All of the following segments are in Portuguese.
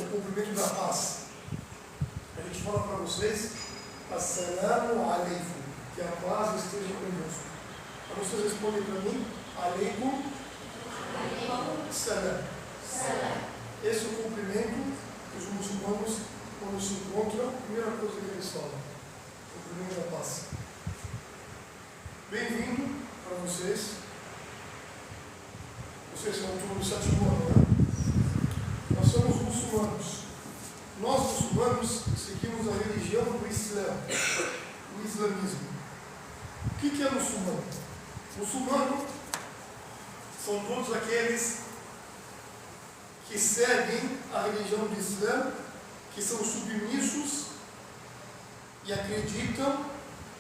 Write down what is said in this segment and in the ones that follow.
o cumprimento da paz. A gente fala para vocês, Assalamu alaikum, que a paz esteja convosco. Aí vocês respondem para mim, alaikum salam. Esse é o cumprimento que os muçulmanos, quando se encontram, a primeira coisa que eles falam, o cumprimento da paz. Bem-vindo para vocês. Vocês são todos do sétimo ano, né? Nós somos muçulmanos. Nós, muçulmanos, seguimos a religião do Islã, o islamismo. O que é muçulmano? Muçulmano são todos aqueles que seguem a religião do Islã, que são submissos e acreditam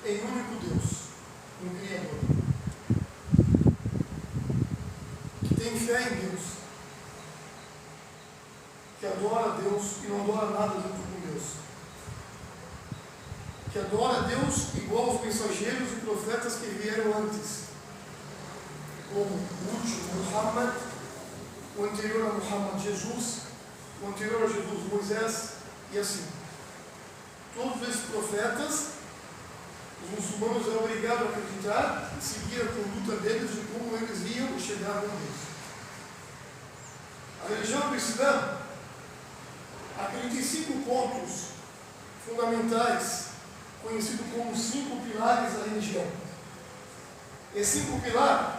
em um único Deus, um Criador, que tem fé em Deus, que adora a Deus e não adora nada junto com Deus, que adora a Deus igual aos mensageiros e profetas que vieram antes, como o último, Muhammad, o anterior a Muhammad, Jesus, o anterior a Jesus, Moisés, e assim. Todos esses profetas, os muçulmanos eram obrigados a acreditar e seguir a conduta deles de como eles iam chegar a Deus. A religião do Islã acredita em 5 pontos fundamentais, conhecidos como 5 pilares da religião. Esse 5 pilares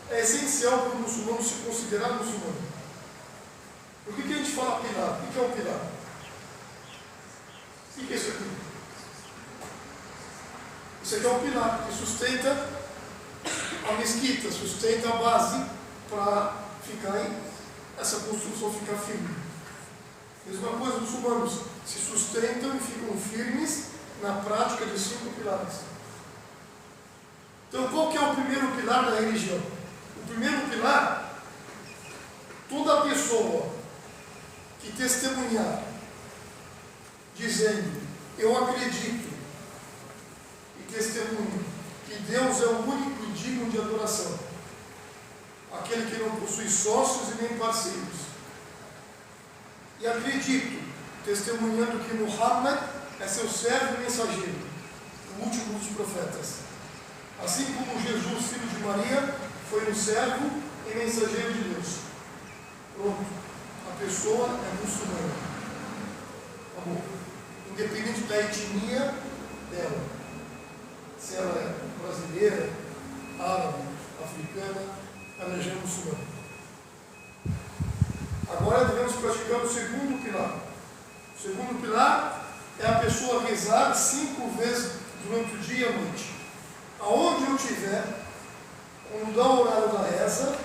é essencial para o muçulmano se considerar muçulmano. Por que a gente fala pilar? O que é um pilar? O que é isso aqui? Isso aqui é um pilar que sustenta a mesquita, sustenta a base para essa construção ficar firme. Mesma coisa, os muçulmanos se sustentam e ficam firmes na prática de 5 pilares. Então, qual que é o primeiro pilar da religião? O primeiro pilar, toda pessoa que testemunhar, dizendo, eu acredito e testemunho que Deus é o único e digno de adoração, aquele que não possui sócios e nem parceiros, e acredito, testemunhando que Muhammad é seu servo e mensageiro, o último dos profetas, assim como Jesus, filho de Maria, foi um servo e mensageiro de Deus. Pronto, a pessoa é muçulmana. Amor. Independente da etnia dela, se ela é brasileira, árabe, africana, ela já é muçulmana. Agora devemos praticar o segundo pilar. O segundo pilar é a pessoa rezar 5 vezes durante o dia e a noite. Aonde eu estiver, quando dá o horário da reza,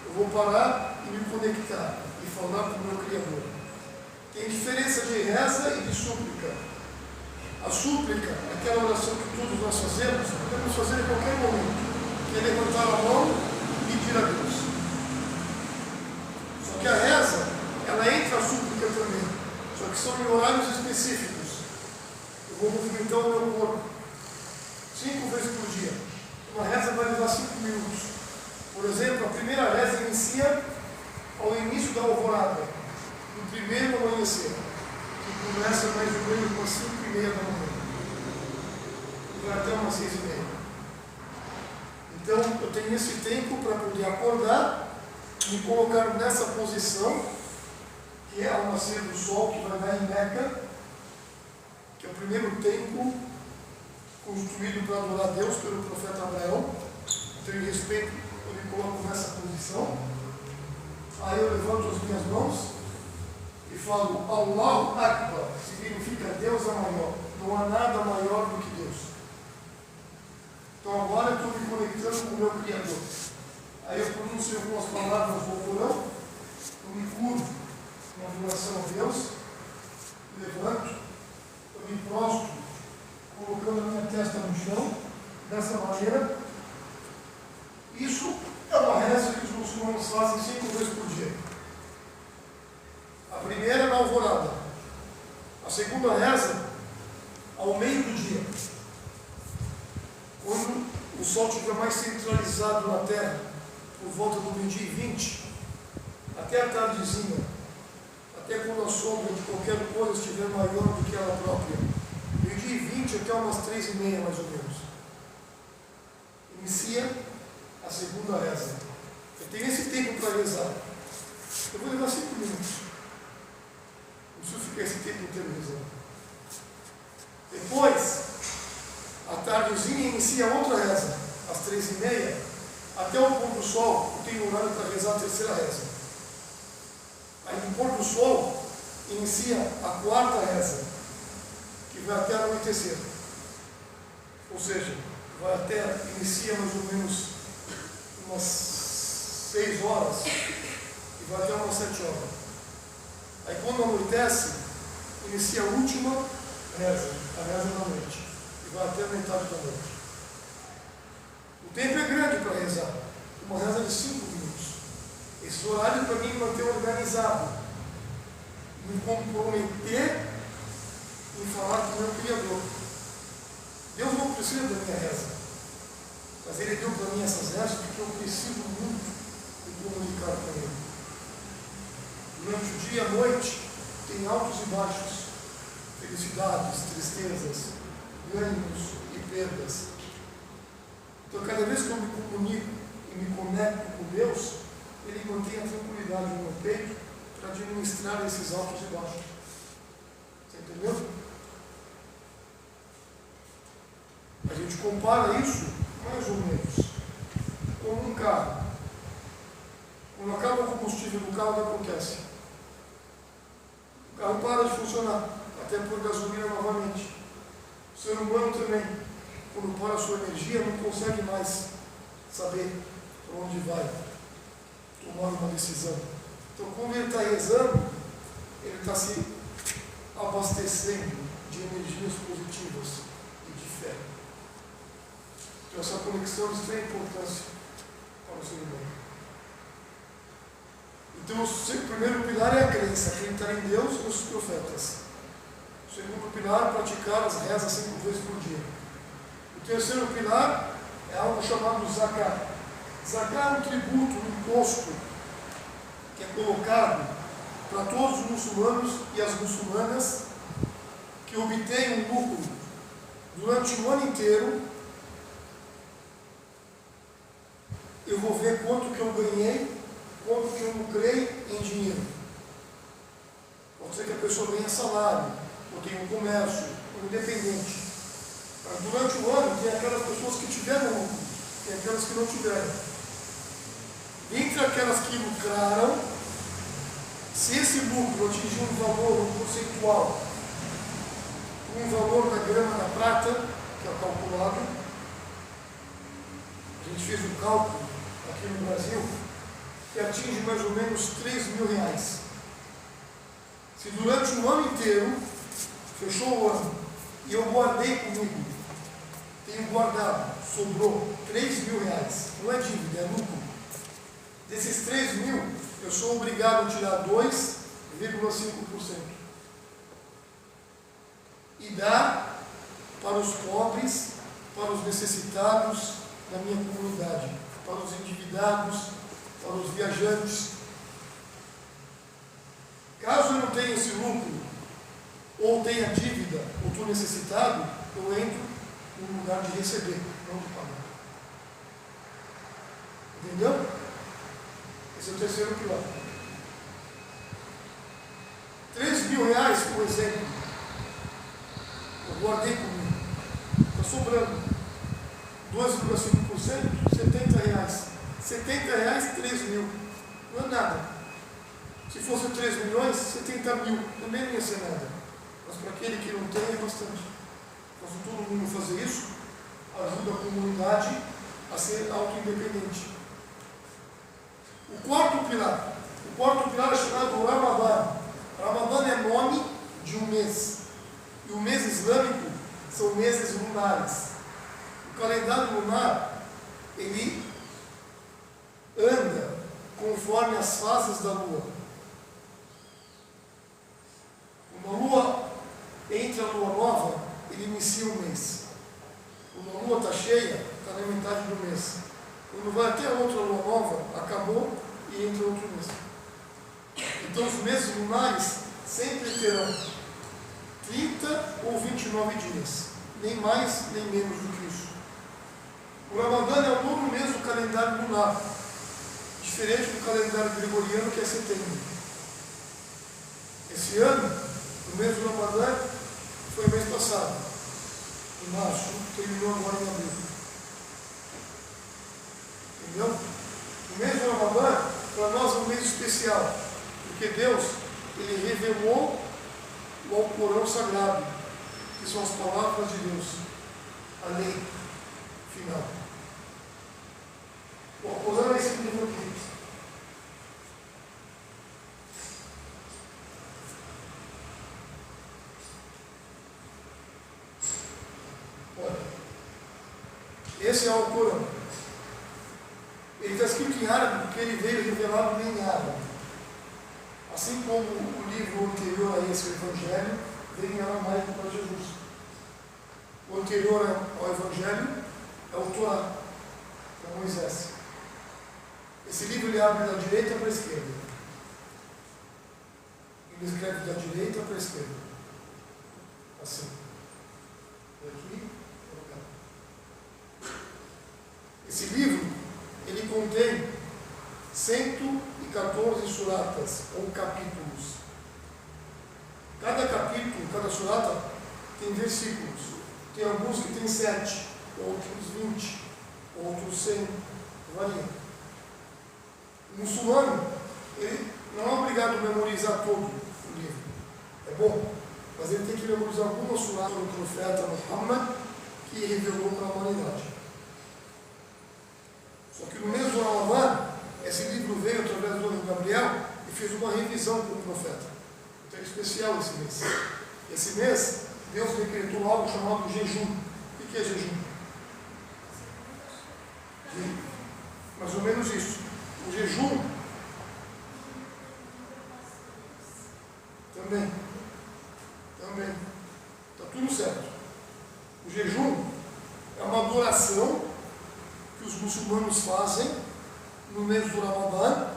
eu vou parar e me conectar e falar com o meu Criador. Tem diferença de reza e de súplica. A súplica, aquela oração que todos nós fazemos, podemos fazer em qualquer momento, que é levantar a mão e pedir a Deus. Só que a reza, ela entra a súplica também, só que são em horários específicos. Eu vou movimentar o meu corpo 5 vezes por dia. Uma reza vai levar 5 minutos. Por exemplo, a primeira reza inicia ao início da alvorada, no primeiro amanhecer, que começa mais ou menos umas 5:30 da manhã e vai até umas 6:30. Então eu tenho esse tempo para poder acordar, me colocar nessa posição, que é ao nascer do sol, que vai dar em Meca, que é o primeiro templo construído para adorar a Deus pelo profeta Abraão. Então, em respeito, eu me coloco nessa posição. Aí eu levanto as minhas mãos e falo, Allahu Akbar, significa Deus é maior. Não há nada maior do que Deus. Então agora eu estou me conectando com o meu Criador. Aí eu pronuncio algumas palavras do Corão, eu me curvo em adoração a Deus, levanto, eu me prostro, colocando a minha testa no chão, dessa maneira. Isso é uma reza que os muçulmanos fazem 5 vezes por dia. A primeira na alvorada, a segunda reza ao meio do dia, quando o sol estiver mais centralizado na terra, por volta do 12:20, até a tardezinha, até quando a sombra de qualquer coisa estiver maior do que ela própria. Meio-dia e 20 até umas 3h30, mais ou menos. Inicia a segunda reza. Eu tenho esse tempo para rezar. Eu vou levar 5 minutos. Não preciso ficar esse tempo inteiro rezando. Depois, à tardezinha, inicia outra reza, às 3h30, até o pôr do sol. Eu tenho horário para rezar a terceira reza. Aí, no pôr do sol, inicia a quarta reza, que vai até anoitecer. Ou seja, inicia mais ou menos umas 6 horas e vai até umas 7 horas. Aí, quando anoitece, inicia a última reza, a reza da noite, e vai até a metade da noite. O tempo é grande para rezar, uma reza de 5 minutos. Esse horário para mim manter organizado, me comprometer em falar com o meu Criador. Deus não precisa da minha reza, mas Ele deu para mim essas rezas porque eu preciso muito me comunicar com Ele. Durante o dia e a noite tem altos e baixos, felicidades, tristezas, ganhos e perdas. Então, cada vez que eu me comunico e me conecto com Deus, Ele mantém a tranquilidade no meu peito para administrar esses altos e baixos. Você entendeu? A gente compara isso, mais ou menos, com um carro. Quando acaba o combustível do carro, o que acontece? O carro para de funcionar, até por gasolina novamente. O ser humano também, quando para a sua energia, não consegue mais saber para onde vai, tomar uma decisão. Então, quando ele está rezando, ele está se abastecendo de energias positivas e de fé. Então, essa conexão é de extrema importância para o ser humano. Então, o primeiro pilar é a crença, acreditar em Deus e nos profetas. O segundo pilar, praticar as rezas 5 vezes por dia. O terceiro pilar é algo chamado Zakat. Zakat é um tributo, um imposto que é colocado para todos os muçulmanos e as muçulmanas que obtêm um lucro durante o ano inteiro. Eu vou ver quanto que eu ganhei, quanto que eu lucrei em dinheiro. Pode ser que a pessoa ganhe salário, ou tenha um comércio, um independente. Mas durante o ano tem aquelas pessoas que tiveram lucro, tem aquelas que não tiveram. Entre aquelas que lucraram, se esse lucro atingir um valor, um percentual, um valor da grama da prata, que é calculado, a gente fez um cálculo aqui no Brasil, que atinge mais ou menos R$3.000. Se durante o ano inteiro, fechou o ano, e eu guardei comigo, tenho guardado, sobrou R$3.000, não é dívida, é lucro. Desses 3.000, eu sou obrigado a tirar 2,5% e dar para os pobres, para os necessitados da minha comunidade, para os endividados, para os viajantes. Caso eu não tenha esse lucro, ou tenha dívida, ou estou necessitado, eu entro no lugar de receber, não de pagar. Entendeu? Esse é o terceiro pilar. R$3.000, por exemplo, eu guardei comigo, está sobrando 2,5%, R$70. R$70, 3.000, não é nada. Se fosse 3 milhões, 70 mil, também não ia ser nada. Mas para aquele que não tem, é bastante. Então, se todo mundo fazer isso, ajuda a comunidade a ser auto-independente. O quarto pilar é chamado Ramadã. Ramadã é nome de um mês. E o mês islâmico são meses lunares. O calendário lunar, ele anda conforme as fases da lua. Uma lua, entre a lua nova, ele inicia o mês. Quando a lua está cheia, está na metade do mês. Quando vai até a outra lua nova, acabou e entra outro mês. Então os meses lunares sempre terão 30 ou 29 dias, nem mais nem menos do que isso. O Ramadã é o novo mês do calendário lunar, diferente do calendário gregoriano, que é setembro. Esse ano, o mês do Ramadã foi o mês passado, em março, terminou agora em abril. Entendeu? O mês do Ramadã, para nós, é um mês especial, porque Deus, Ele revelou o Alcorão Sagrado, que são as palavras de Deus, a lei final. O Alcorão é esse livro aqui. Olha, esse é o Alcorão. Ele está escrito em árabe porque ele veio revelado em árabe. Assim como o livro anterior a esse, o Evangelho, veio em aramaico para Jesus. O anterior ao Evangelho é o Torá, para Moisés. Esse livro ele abre da direita para a esquerda. Ele escreve da direita para a esquerda. Assim. Aqui, cá. Esse livro, ele contém 114 suratas, ou capítulos. Cada capítulo, cada surata, tem versículos. Tem alguns que tem 7, outros 20, outros 100, varia. O muçulmano, ele não é obrigado a memorizar todo o livro. É bom, mas ele tem que memorizar algumas suratas do profeta Muhammad, que revelou para a humanidade. Só que no mês do Ramadã, esse livro veio através do anjo Gabriel e fez uma revisão para o profeta. Então é especial esse mês. Esse mês, Deus decretou algo chamado jejum. O que é jejum? Mais ou menos isso. O jejum também. Está tudo certo. O jejum é uma adoração que os muçulmanos fazem no mês do Ramadã,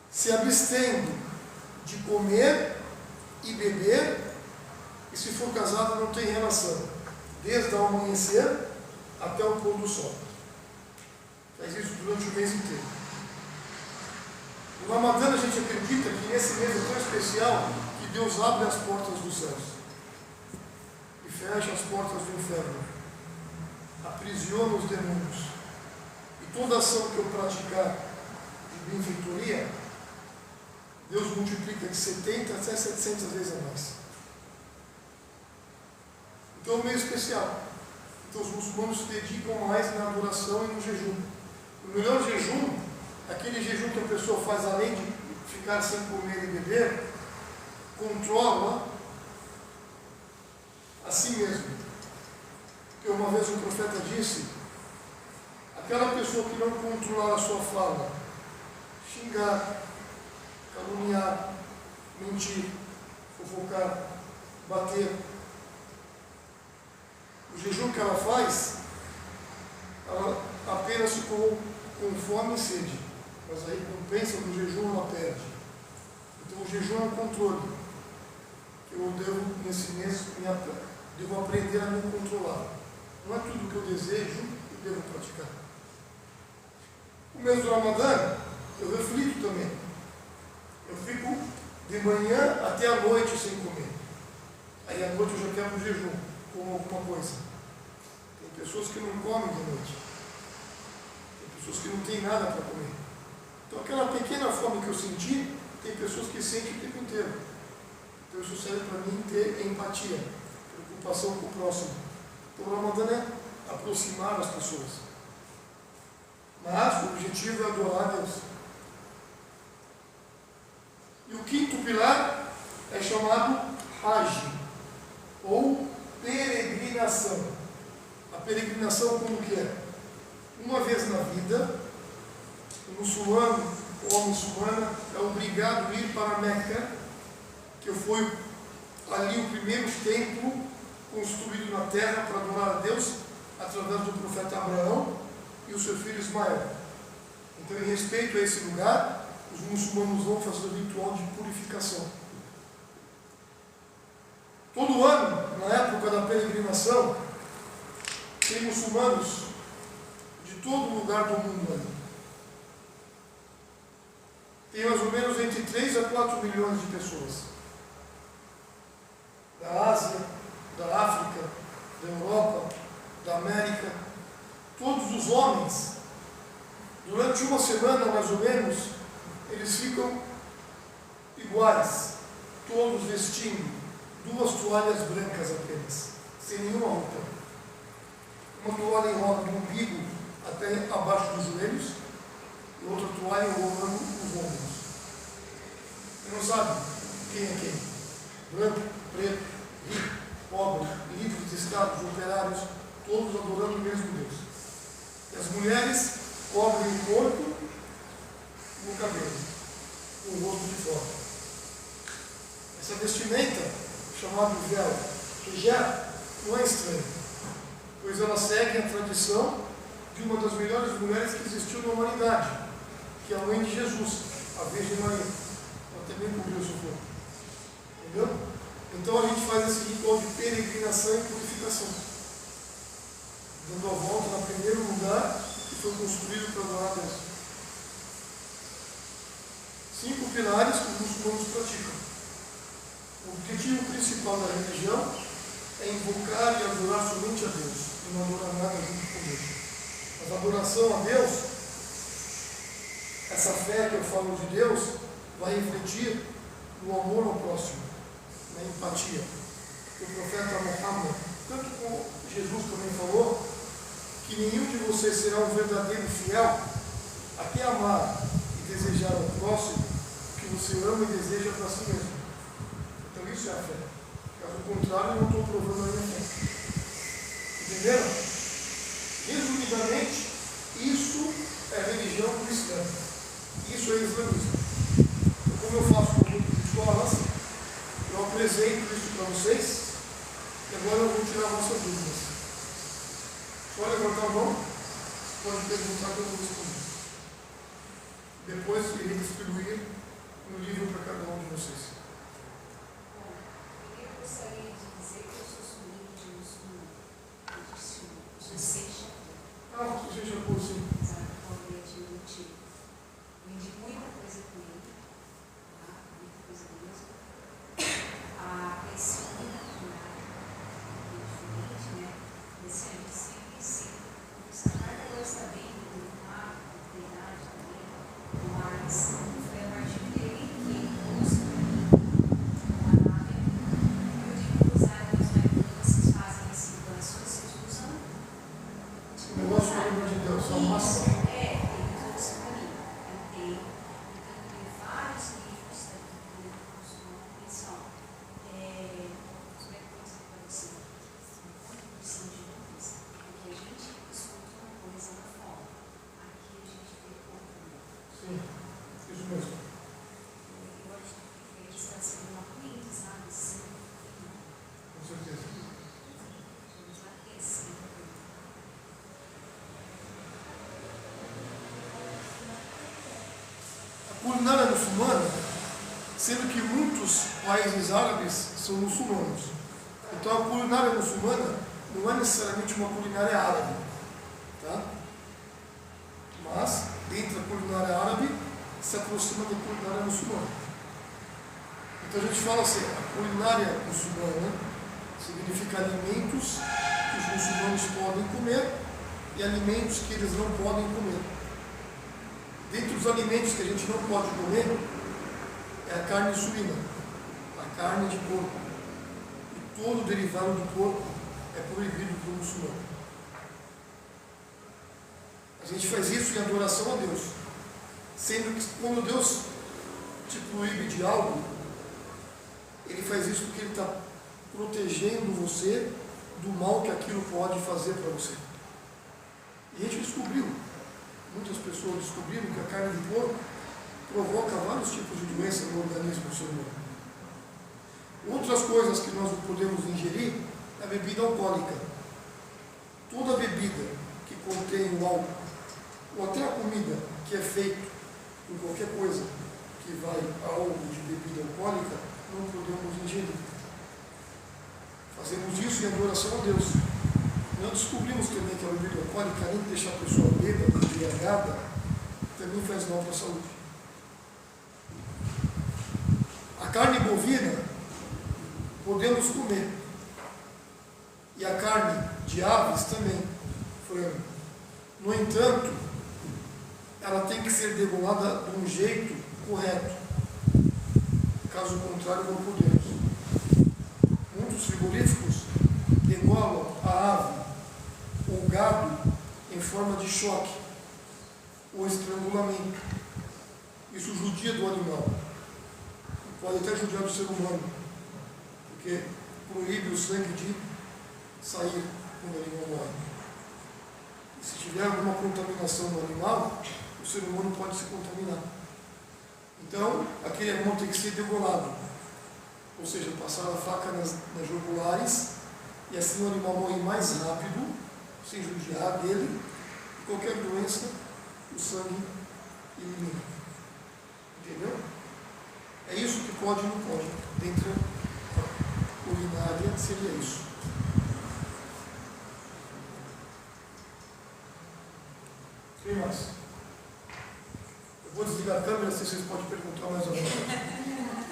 se abstendo de comer e beber, e se for casado não tem relação, desde o amanhecer até o pôr do sol. Faz isso durante o mês inteiro. No Ramadã a gente acredita que nesse mês é tão especial que Deus abre as portas dos céus e fecha as portas do inferno, aprisiona os demônios. E toda ação que eu praticar de benfeitoria, Deus multiplica de 70 até 700 vezes a mais. Então é um meio especial. Então os muçulmanos se dedicam mais na adoração e no jejum. O melhor jejum, aquele jejum que a pessoa faz além de ficar sem comer e beber, controla a si mesmo. Porque uma vez o profeta disse, aquela pessoa que não controlar a sua fala, xingar, caluniar, mentir, fofocar, bater, o jejum que ela faz, ela apenas ficou com fome e sede, mas aí quando pensa no jejum ela perde. Então o jejum é um controle, que eu devo, nesse mês, devo aprender a me controlar. Não é tudo que eu desejo que eu devo praticar. O mês do Ramadã, eu reflito também. Eu fico de manhã até a noite sem comer. Aí à noite eu já quero um jejum, como alguma coisa. Tem pessoas que não comem de noite. Tem pessoas que não têm nada para comer. Então aquela pequena fome que eu senti, tem pessoas que sentem o tempo inteiro. Então isso serve para mim ter empatia, preocupação com o próximo. Então o Ramadã é aproximar as pessoas. Mas o objetivo é adorar a Deus. E o quinto pilar é chamado Hajj, ou peregrinação. A peregrinação como que é? Uma vez na vida, o muçulmano ou a muçulmana é obrigado a ir para Meca, que foi ali o primeiro templo construído na terra para adorar a Deus, através do profeta Abraão e o seu filho Ismael. Então, em respeito a esse lugar, os muçulmanos vão fazer o ritual de purificação. Todo ano, na época da peregrinação, tem muçulmanos de todo lugar do mundo ali. Tem mais ou menos entre 3 a 4 milhões de pessoas. Da Ásia, da África, da Europa, da América. Todos os homens, durante uma semana mais ou menos, eles ficam iguais, todos vestindo 2 toalhas brancas apenas, sem nenhuma roupa. Uma toalha enrola do umbigo até abaixo dos joelhos e outra toalha enrolando os ombros. Você não sabe quem é quem. Branco, preto, rico, pobre, livres, escravos, operários, todos adorando o mesmo Deus. E as mulheres cobrem o corpo e o cabelo, o rosto de fora. Essa vestimenta, chamada véu, que já não é estranha, pois ela segue a tradição de uma das melhores mulheres que existiu na humanidade, que é a mãe de Jesus, a Virgem Maria. Ela também cobriu o seu corpo. Entendeu? Então a gente faz esse ritual de peregrinação e purificação, dando a volta no primeiro lugar que foi construído para adorar a Deus. 5 pilares que os muçulmanos praticam. O objetivo principal da religião é invocar e adorar somente a Deus, e não adorar nada junto com Deus. Mas a adoração a Deus, essa fé que eu falo de Deus, vai refletir no amor ao próximo, na empatia. O profeta Muhammad, tanto como Jesus também falou, que nenhum de vocês será um verdadeiro fiel até amar e desejar ao próximo o que você ama e deseja para si mesmo. Então isso é a fé. Caso contrário, eu não estou provando a minha fé. Entenderam? Resumidamente, isso é religião cristã. Isso é islamismo. Então, como eu faço com grupo de escolas, eu apresento isso para vocês e agora eu vou tirar vossas dúvidas. Só levantar a mão, pode perguntar que eu vou responder. Depois irei distribuir no livro para cada um de vocês. Eu gostaria de dizer que eu sou sobrinho de um muçulmano. Eu disse José Chapur. Ah, José Chapur, sim. Sabe qual é de motivo? Aprendi muita coisa com ele, tá? Muita coisa mesmo. Esse culinária diferente, né? Esse ano sempre ensina. Essa carta gosta bem do mar, da verdade também, mas foi a partir dele que ele trouxe para mim uma nave. Eu digo usar Deus, mas quando vocês fazem esse negócio, vocês usam. O negócio do amor de Deus, é uma massa. Ele trouxe para mim. Eu tenho vários livros da cultura muçulmana que são como é que eu vou dizer para você? São de dúvidas. Porque a gente escuta uma coisa lá fora. Aqui a gente vê outra. Sim, isso mesmo. Eu acho que ele está sendo uma aprendizado, sim. Com certeza. Vamos lá, esse. A culinária muçulmana, sendo que muitos países árabes são muçulmanos. Então a culinária muçulmana não é necessariamente uma culinária árabe, tá? Mas, dentro da culinária árabe, se aproxima da culinária muçulmana. Então a gente fala assim, a culinária muçulmana significa alimentos que os muçulmanos podem comer e alimentos que eles não podem comer. Dentre os alimentos que a gente não pode comer, é a carne suína, a carne de porco. E todo derivado do porco é proibido para o muçulmano. A gente faz isso em adoração a Deus. Sendo que quando Deus te proíbe de algo, Ele faz isso porque Ele está protegendo você do mal que aquilo pode fazer para você. E a gente descobriu, muitas pessoas descobriram que a carne de porco provoca vários tipos de doenças no organismo do ser humano. Outras coisas que nós não podemos ingerir é a bebida alcoólica. Toda bebida que contém o álcool, ou até a comida que é feita com qualquer coisa que vai a algo de bebida alcoólica, não podemos ingerir. Fazemos isso em adoração a Deus. Nós descobrimos também que a bebida alcoólica, além de deixar a pessoa bêbada, embriagada, também faz mal para a saúde. A carne bovina podemos comer. E a carne de aves também, frango. No entanto, ela tem que ser degolada de um jeito correto. Caso contrário, não podemos. Muitos frigoríficos degolam a ave ou gado em forma de choque ou estrangulamento. Isso judia do animal. Pode até judiar do ser humano, porque proíbe o sangue de sair quando o animal morre. E se tiver alguma contaminação no animal, o ser humano pode se contaminar. Então, aquele animal tem que ser degolado, ou seja, passar a faca nas jugulares, e assim o animal morre mais rápido, sem judiar dele, e qualquer doença, o sangue elimina. Entendeu? É isso que pode e não pode. Dentro da urinária seria isso. Quem mais? Eu vou desligar a câmera, se vocês podem perguntar mais alguma coisa.